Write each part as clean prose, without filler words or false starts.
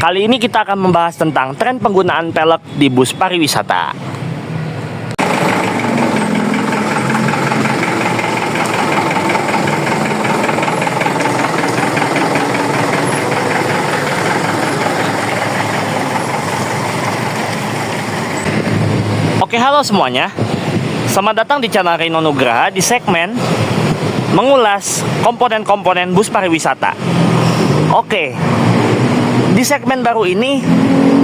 Kali ini kita akan membahas tentang tren penggunaan pelek di bus pariwisata. Oke, halo semuanya. Selamat datang di channel Reno Nugraha di segmen mengulas komponen-komponen bus pariwisata. Oke, di segmen baru ini,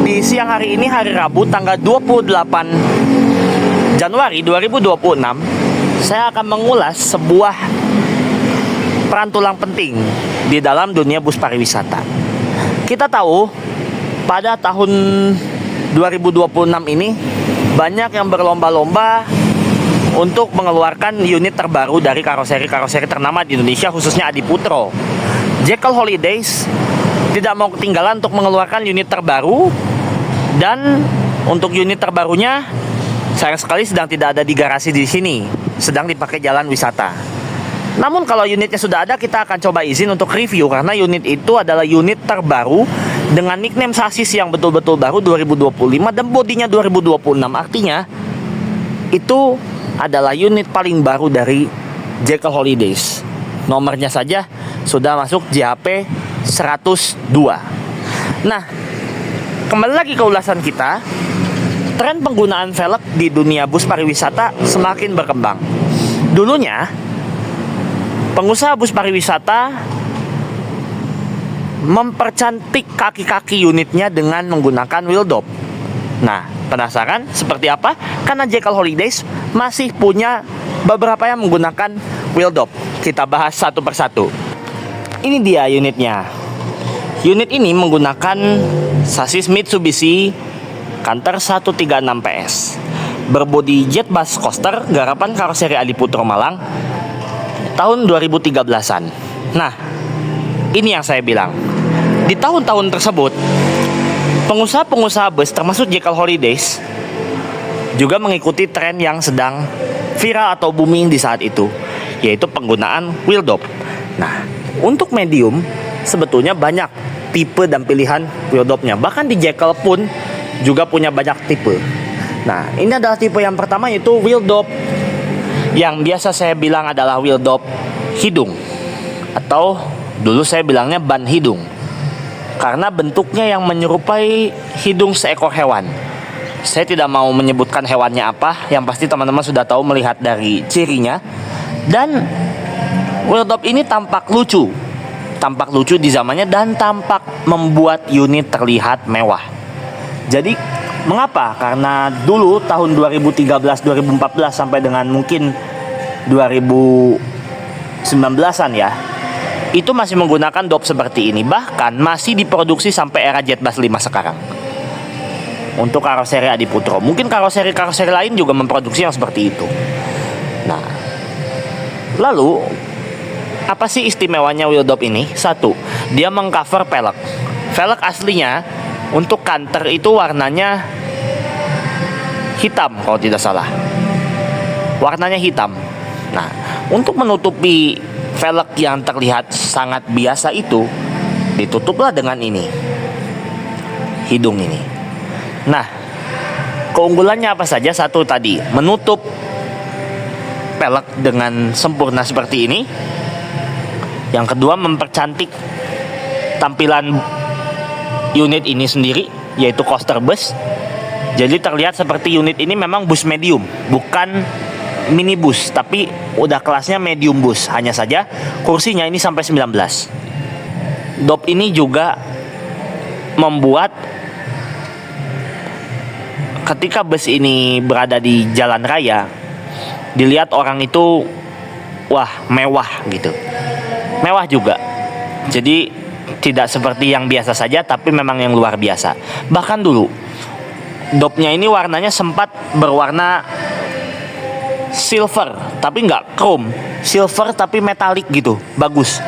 di siang hari ini, hari Rabu, tanggal 28 Januari 2026, saya akan mengulas sebuah peran tulang penting di dalam dunia bus pariwisata. Kita tahu, pada tahun 2026 ini, banyak yang berlomba-lomba untuk mengeluarkan unit terbaru dari karoseri-karoseri ternama di Indonesia, khususnya Adiputro. Jekyll Holidays tidak mau ketinggalan untuk mengeluarkan unit terbaru, dan untuk unit terbarunya sayang sekali sedang tidak ada di garasi di sini, sedang dipakai jalan wisata. Namun kalau unitnya sudah ada, kita akan coba izin untuk review, karena unit itu adalah unit terbaru dengan nickname sasis yang betul-betul baru 2025 dan bodinya 2026. Artinya itu adalah unit paling baru dari Jekyll Holidays. Nomornya saja sudah masuk JHP 102. Nah, kembali lagi ke ulasan kita. Tren penggunaan velg di dunia bus pariwisata semakin berkembang. Dulunya, pengusaha bus pariwisata mempercantik kaki-kaki unitnya dengan menggunakan wheel dop. Nah, penasaran seperti apa? Karena Jekyll Holidays masih punya beberapa yang menggunakan wheel dop. Kita bahas satu persatu. Ini dia unitnya. Unit ini menggunakan sasis Mitsubishi Canter 136 PS, berbodi jet bus coaster garapan karoseri Adiputro Malang tahun 2013-an. Nah, ini yang saya bilang. Di tahun-tahun tersebut, pengusaha-pengusaha bus termasuk Jekyll Holidays juga mengikuti tren yang sedang viral atau booming di saat itu, yaitu penggunaan wheel dop. Nah, untuk medium sebetulnya banyak tipe dan pilihan wheel dopnya. Bahkan di Jekyll pun juga punya banyak tipe. Nah, ini adalah tipe yang pertama, yaitu wheel dop yang biasa saya bilang adalah wheel dop hidung, atau dulu saya bilangnya ban hidung, karena bentuknya yang menyerupai hidung seekor hewan. Saya tidak mau menyebutkan hewannya apa, yang pasti teman-teman sudah tahu melihat dari cirinya. Dan wheel dop ini tampak lucu di zamannya, dan tampak membuat unit terlihat mewah. Jadi mengapa? Karena dulu tahun 2013, 2014 sampai dengan mungkin 2019-an ya, itu masih menggunakan dop seperti ini. Bahkan masih diproduksi sampai era Jet Bus 5 sekarang untuk karoseri Adiputro. Mungkin karoseri-karoseri lain juga memproduksi yang seperti itu. Nah, lalu apa sih istimewanya wheel dop ini? Satu, dia mengcover pelek. Velg aslinya untuk Canter itu warnanya hitam kalau tidak salah. Warnanya hitam. Nah, untuk menutupi velg yang terlihat sangat biasa itu, ditutuplah dengan ini, hidung ini. Nah, keunggulannya apa saja? Satu tadi, menutup pelek dengan sempurna seperti ini. Yang kedua, mempercantik tampilan unit ini sendiri, yaitu coaster bus. Jadi terlihat seperti unit ini memang bus medium, bukan minibus, tapi udah kelasnya medium bus. Hanya saja kursinya ini sampai 19. Dop ini juga membuat ketika bus ini berada di jalan raya, dilihat orang itu wah, mewah gitu. Mewah juga. Jadi tidak seperti yang biasa saja, tapi memang yang luar biasa. Bahkan dulu dopnya ini warnanya sempat berwarna silver, tapi nggak chrome, silver tapi metalik gitu, bagus.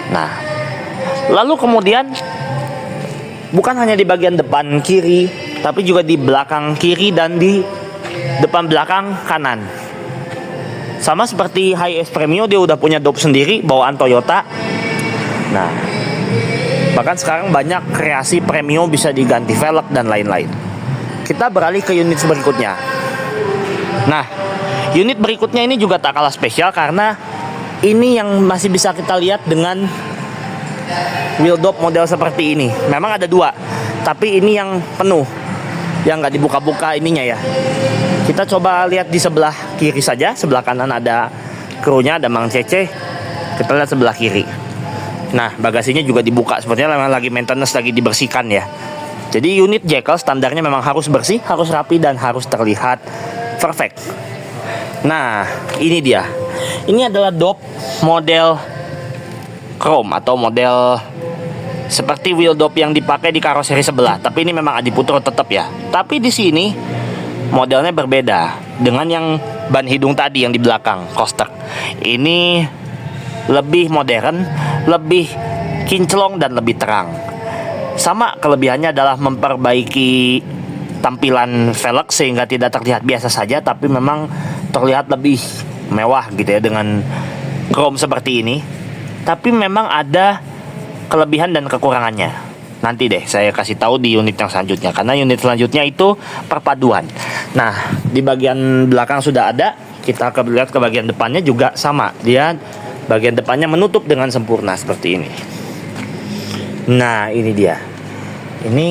Nah, lalu kemudian bukan hanya di bagian depan kiri, tapi juga di belakang kiri dan di depan belakang kanan. Sama seperti Hiace Premio, dia udah punya dop sendiri bawaan Toyota. Nah, bahkan sekarang banyak kreasi Premio bisa diganti velg dan lain-lain. Kita beralih ke unit berikutnya. Nah, unit berikutnya ini juga tak kalah spesial karena ini yang masih bisa kita lihat dengan wheel dop model seperti ini. Memang ada dua, tapi ini yang penuh, yang nggak dibuka-buka ininya ya. Kita coba lihat di sebelah kiri saja. Sebelah kanan ada krunya, ada Mang Cece. Kita lihat sebelah kiri. Nah, bagasinya juga dibuka. Sepertinya memang lagi maintenance, lagi dibersihkan ya. Jadi unit Jekyll standarnya memang harus bersih, harus rapi, dan harus terlihat perfect. Nah, ini dia. Ini adalah dop model chrome atau model seperti wheel dop yang dipakai di karoseri sebelah. Tapi ini memang Adiputro tetap ya. Tapi di sini modelnya berbeda dengan yang ban hidung tadi yang di belakang coaster. Ini lebih modern, lebih kinclong, dan lebih terang. Sama kelebihannya adalah memperbaiki tampilan velg sehingga tidak terlihat biasa saja, tapi memang terlihat lebih mewah gitu ya dengan chrome seperti ini. Tapi memang ada kelebihan dan kekurangannya. Nanti deh saya kasih tahu di unit yang selanjutnya, karena unit selanjutnya itu perpaduan. Nah, di bagian belakang sudah ada. Kita akan lihat ke bagian depannya juga sama. Dia bagian depannya menutup dengan sempurna seperti ini. Nah, ini dia. Ini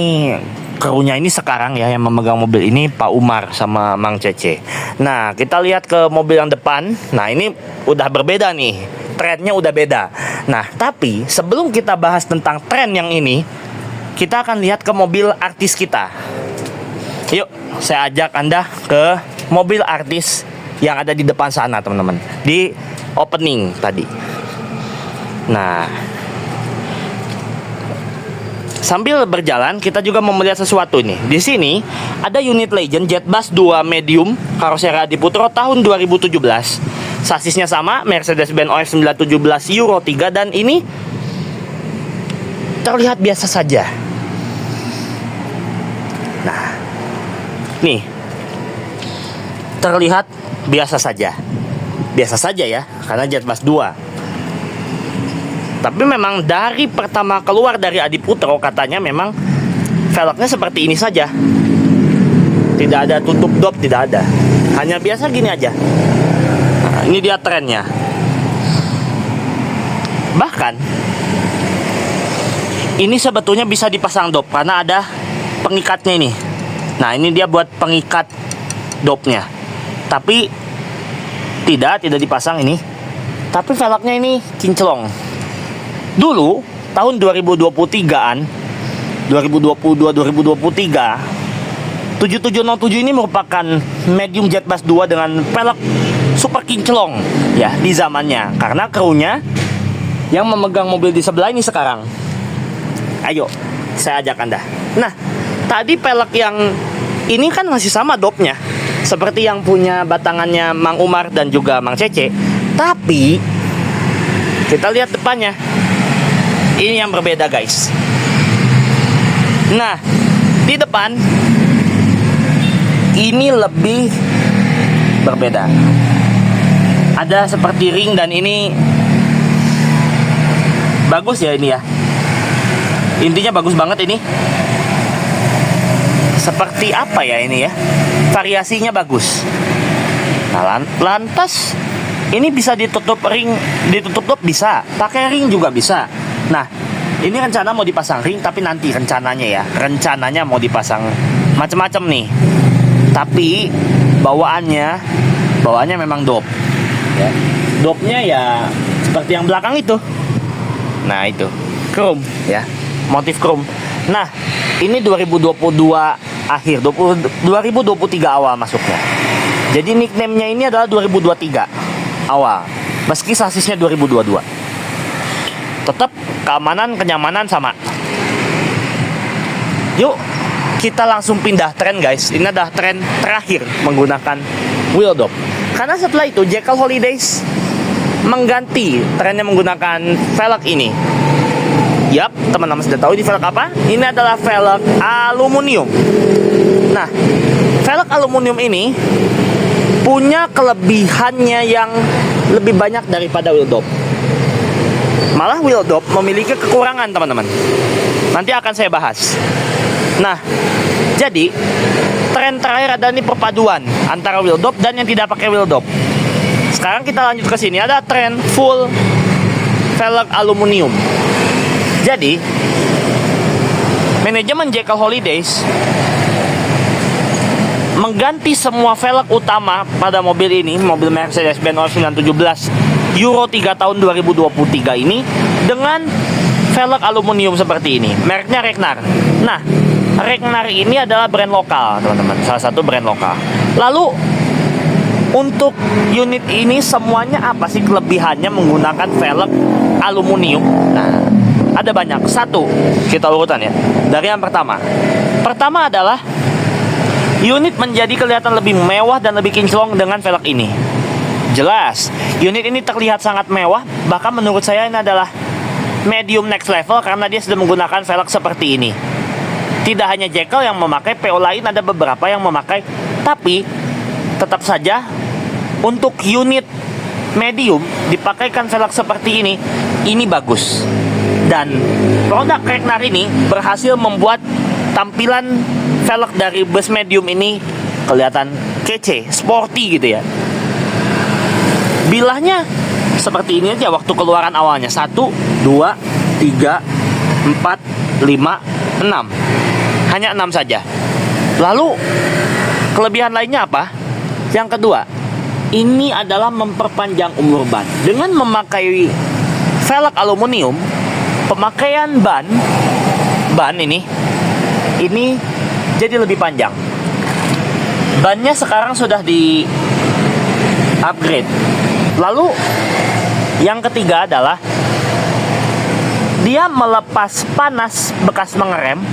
krunya ini sekarang ya yang memegang mobil ini Pak Umar sama Mang Cece. Nah, kita lihat ke mobil yang depan. Nah, ini udah berbeda nih. Trennya udah beda. Nah, tapi sebelum kita bahas tentang tren yang ini, kita akan lihat ke mobil artis kita. Yuk, saya ajak Anda ke mobil artis yang ada di depan sana, teman-teman. Di opening tadi. Nah, sambil berjalan kita juga mau melihat sesuatu nih. Di sini ada unit Legend Jet Bus 2 Medium karoseri Adiputro tahun 2017. Sasisnya sama, Mercedes-Benz OF 917 Euro 3, dan ini terlihat biasa saja. Nah, nih terlihat biasa saja. Biasa saja ya, karena Jet Bus 2. Tapi memang dari pertama keluar dari Adiputro katanya memang velgnya seperti ini saja. Tidak ada tutup dop, tidak ada. Hanya biasa gini aja. Nah, ini dia trennya. Bahkan ini sebetulnya bisa dipasang dop karena ada pengikatnya ini. Nah, ini dia buat pengikat dopnya. Tapi tidak dipasang ini. Tapi velgnya ini kinclong. Dulu tahun 2023-an 2022-2023 7707 ini merupakan medium Jet Bus 2 dengan velg super kinclong ya di zamannya, karena krunya yang memegang mobil di sebelah ini sekarang. Ayo saya ajak Anda. Nah, tadi velg yang ini kan masih sama dopnya seperti yang punya batangannya Mang Umar dan juga Mang Cece, tapi kita lihat depannya. Ini yang berbeda, guys. Nah, di depan ini lebih berbeda. Ada seperti ring, dan ini bagus ya ini ya. Intinya bagus banget ini. Seperti apa ya ini ya? Variasinya bagus. Nah, lantas ini bisa ditutup ring, ditutup dop bisa, pakai ring juga bisa. Nah, ini rencana mau dipasang ring, tapi nanti rencananya mau dipasang macam-macam nih. Tapi bawaannya memang dop. Ya. Dopnya ya seperti yang belakang itu. Nah, itu chrome ya, motif chrome. Nah, ini 2022 akhir, 2023 awal masuknya. Jadi nickname-nya ini adalah 2023 awal, meski sasisnya 2022. Tetap keamanan, kenyamanan sama. Yuk, kita langsung pindah tren, guys. Ini adalah tren terakhir menggunakan wheel dop. Karena setelah itu Jekyll Holidays mengganti trennya menggunakan velg ini. Yap, teman-teman sudah tahu ini velg apa? Ini adalah velg aluminium. Nah, velg aluminium ini punya kelebihannya yang lebih banyak daripada Wheeldop. Malah Wheeldop memiliki kekurangan, teman-teman. Nanti akan saya bahas. Nah, jadi tren terakhir adalah ini perpaduan antara Wheeldop dan yang tidak pakai Wheeldop. Sekarang kita lanjut ke sini, ada tren full velg aluminium. Jadi manajemen Jekyll Holidays mengganti semua velg utama pada mobil ini, mobil Mercedes-Benz 917 Euro 3 tahun 2023 ini, dengan velg aluminium seperti ini. Mereknya Regnar. Nah, Regnar ini adalah brand lokal, teman-teman, salah satu brand lokal. Lalu untuk unit ini semuanya apa sih kelebihannya menggunakan velg aluminium? Nah, ada banyak. Satu, kita urutan ya. Dari yang pertama. Pertama adalah unit menjadi kelihatan lebih mewah dan lebih kinclong dengan velg ini. Jelas, unit ini terlihat sangat mewah. Bahkan menurut saya ini adalah medium next level karena dia sudah menggunakan velg seperti ini. Tidak hanya Jekyll yang memakai, PO lain ada beberapa yang memakai. Tapi tetap saja untuk unit medium dipakaikan velg seperti ini bagus. Dan produk Regnar ini berhasil membuat tampilan velg dari bus medium ini kelihatan kece, sporty gitu ya. Bilahnya seperti ini aja waktu keluaran awalnya. 1, 2, 3, 4, 5, 6. Hanya 6 saja. Lalu kelebihan lainnya apa? Yang kedua, ini adalah memperpanjang umur ban. Dengan memakai velg aluminium, pemakaian ban ini jadi lebih panjang. Bannya sekarang sudah di upgrade. Lalu yang ketiga adalah dia melepas panas bekas mengerem,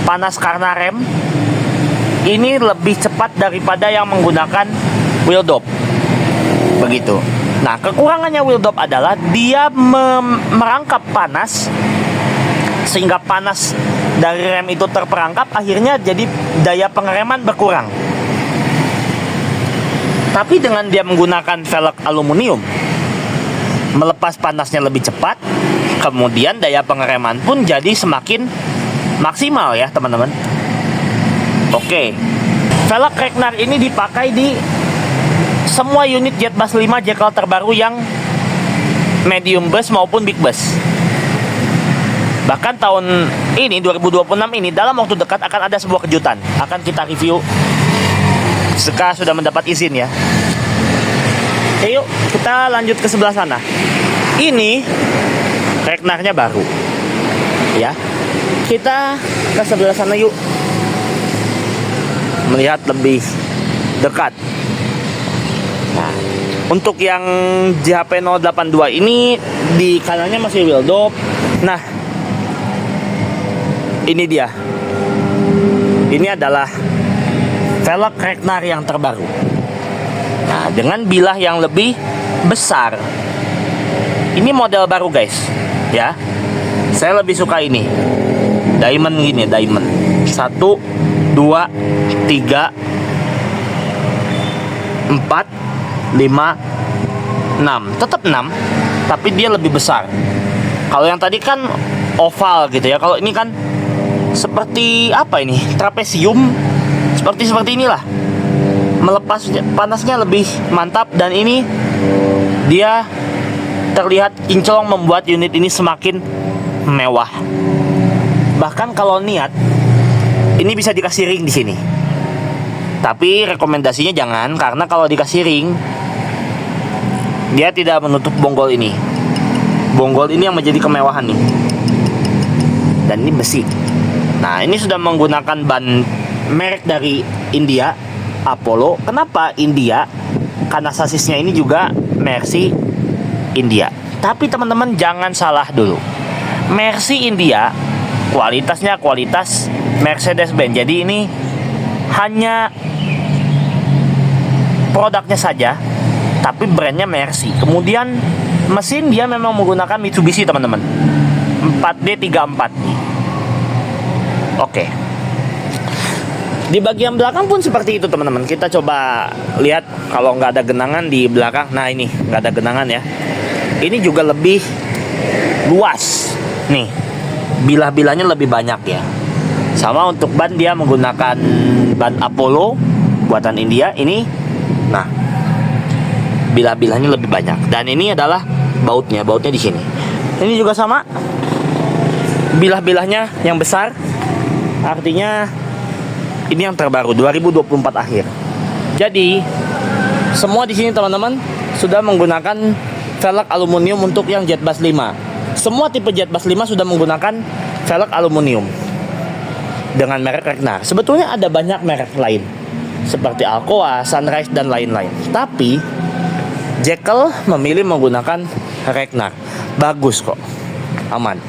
panas karena rem. Ini lebih cepat daripada yang menggunakan Wheeldop. Begitu. Nah, kekurangannya Wheeldop adalah dia merangkap panas, sehingga panas dari rem itu terperangkap, akhirnya jadi daya pengereman berkurang. Tapi dengan dia menggunakan velg aluminium, melepas panasnya lebih cepat, kemudian daya pengereman pun jadi semakin maksimal ya, teman-teman. Oke. Velg Regnar ini dipakai di semua unit Jetbus 5 Jekyll terbaru yang medium bus maupun big bus. Bahkan tahun ini 2026 ini dalam waktu dekat akan ada sebuah kejutan, akan kita review jika sudah mendapat izin ya. Oke, yuk kita lanjut ke sebelah sana. Ini Regnarnya baru ya. Kita ke sebelah sana yuk, melihat lebih dekat. Nah, untuk yang JHP 082 ini di kanannya masih Wheeldop. Nah, ini dia. Ini adalah velg Regnar yang terbaru. Nah, dengan bilah yang lebih besar. Ini model baru guys, ya. Saya lebih suka ini. Diamond gini, diamond. 1, 2, 3, 4, 5, 6. Tetap 6, tapi dia lebih besar. Kalau yang tadi kan oval gitu ya. Kalau ini kan seperti apa ini? Trapesium. Seperti inilah. Melepas panasnya lebih mantap, dan ini dia terlihat kinclong, membuat unit ini semakin mewah. Bahkan kalau niat, ini bisa dikasih ring di sini. Tapi rekomendasinya jangan, karena kalau dikasih ring, dia tidak menutup bonggol ini. Bonggol ini yang menjadi kemewahan nih. Dan ini besi. Nah, ini sudah menggunakan ban merek dari India, Apollo. Kenapa India? Karena sasisnya ini juga Mercy India. Tapi teman-teman jangan salah dulu. Mercy India kualitasnya kualitas Mercedes-Benz. Jadi ini hanya produknya saja, tapi brandnya Mercy. Kemudian mesin dia memang menggunakan Mitsubishi, teman-teman. 4D34. Oke. Di bagian belakang pun seperti itu teman-teman. Kita coba lihat kalau nggak ada genangan di belakang. Nah ini nggak ada genangan ya. Ini juga lebih luas. Nih, bilah-bilahnya lebih banyak ya. Sama untuk ban dia menggunakan ban Apollo buatan India. Ini, nah, bilah-bilahnya lebih banyak. Dan ini adalah bautnya di sini. Ini juga sama. Bilah-bilahnya yang besar. Artinya ini yang terbaru 2024 akhir. Jadi semua di sini teman-teman sudah menggunakan velg aluminium untuk yang Jetbus 5. Semua tipe Jetbus 5 sudah menggunakan velg aluminium dengan merek Regnar. Sebetulnya ada banyak merek lain seperti Alcoa, Sunrise dan lain-lain. Tapi Jekyll memilih menggunakan Regnar. Bagus kok. Aman.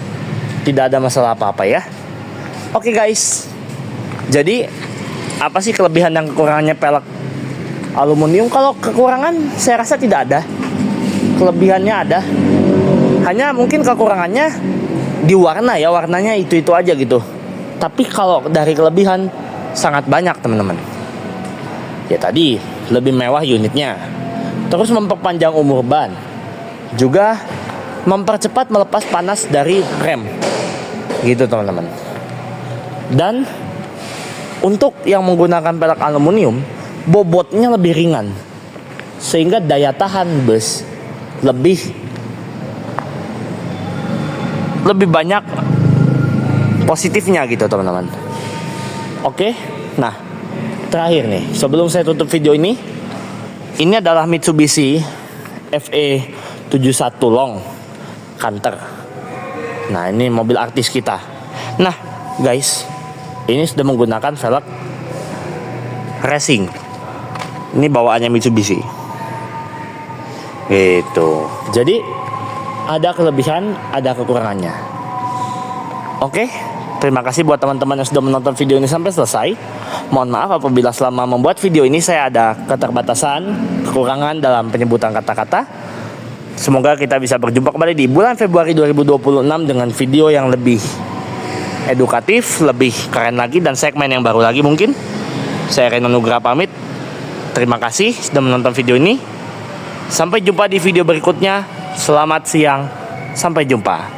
Tidak ada masalah apa-apa ya. Oke guys. Jadi apa sih kelebihan dan kekurangannya pelek aluminium? Kalau kekurangan saya rasa tidak ada. Kelebihannya ada. Hanya mungkin kekurangannya di warna ya, warnanya itu aja gitu. Tapi kalau dari kelebihan sangat banyak teman-teman. Ya tadi lebih mewah unitnya. Terus memperpanjang umur ban. Juga mempercepat melepas panas dari rem. Gitu teman-teman. Dan untuk yang menggunakan pelek aluminium, bobotnya lebih ringan, sehingga daya tahan bus lebih banyak positifnya gitu teman-teman. Oke, nah terakhir nih, sebelum saya tutup video ini adalah Mitsubishi FE71 Long Canter. Nah ini mobil artis kita. Nah guys, ini sudah menggunakan velg racing. Ini bawaannya Mitsubishi. Gitu. Jadi ada kelebihan, ada kekurangannya. Oke, terima kasih buat teman-teman yang sudah menonton video ini sampai selesai. Mohon maaf apabila selama membuat video ini saya ada keterbatasan, kekurangan dalam penyebutan kata-kata. Semoga kita bisa berjumpa kembali di bulan Februari 2026 dengan video yang lebih edukatif, lebih keren lagi, dan segmen yang baru lagi mungkin. Saya Reno Nugraha pamit. Terima kasih sudah menonton video ini. Sampai jumpa di video berikutnya. Selamat siang. Sampai jumpa.